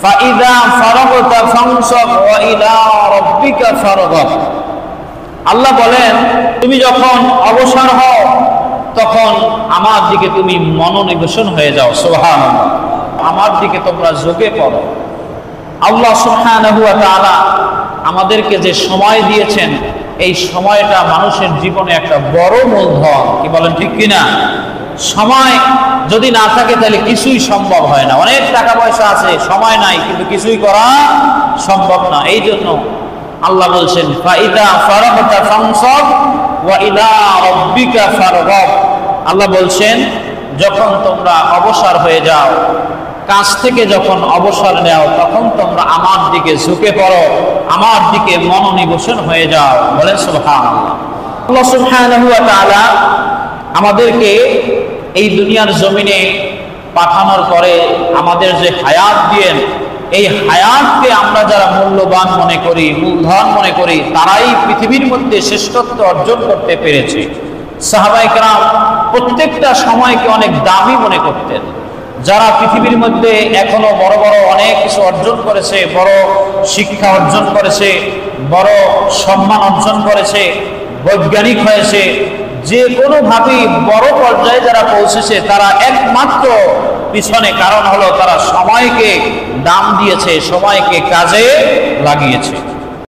ফাইদা ফারাগতা ফানসাব ওয়া ইলা রাব্বিকা ফারগাব। আল্লাহ বলেন, তুমি যখন অবসর হও তখন আমার দিকে তুমি মনোনিবেশন হয়ে যাও। সুবহানাল্লাহ। আমার দিকে তোমরা ঝুঁকে পড়ো। আল্লাহ সুবহানাহু ওয়া তাআলা আমাদেরকে যে সময় দিয়েছেন, এই সময়টা মানুষের জীবনে একটা বড় মূলধন। কি বলেন, ঠিক কিনা? সময় যদি না থাকে তাহলে কিছুই সম্ভব হয় না। অনেক টাকা পয়সা আছে, সময় নাই, কিন্তু কিছুই করা সম্ভব না। এই জন্য আল্লাহ বলছেন, ফাইদা ফারাগতা ফানসাব ওয়া ইলা রাব্বিকা ফারগাব। আল্লাহ বলছেন, যখন তোমরা অবসর হয়ে যাও, কাজ থেকে যখন অবসর নেও, তখন তোমরা আমার দিকে ঝুঁকে পড়ো, আমার দিকে মনোনিবেশন হয়ে যাও। বলেন সুবহানাল্লাহ। আল্লাহ সুবহানাহু ওয়া তাআলা আমাদেরকে এই দুনিয়ার জমিনে পাঠানোর পরে আমাদের যে হায়াত দিয়েন, এই হায়াতকে আমরা যারা মূল্যবান মনে করি, মূলধন মনে করি, তারাই পৃথিবীর মধ্যে শ্রেষ্ঠত্ব অর্জন করতে পেরেছে। সাহাবায়ে কেরাম প্রত্যেকটা সময়কে অনেক দামি মনে করতেন। যারা পৃথিবীর মধ্যে এখনো বড় বড় অনেক কিছু অর্জন করেছে, বড় শিক্ষা অর্জন করেছে, বড় সম্মান অর্জন করেছে, বৈজ্ঞানিক হয়েছে, যে কোনোভাবেই বড় পর্যায়ে যারা পৌঁছেছে, তারা একমাত্র পিছনে কারণ হলো তারা সময়কে দাম দিয়েছে, সময়কে কাজে লাগিয়েছে।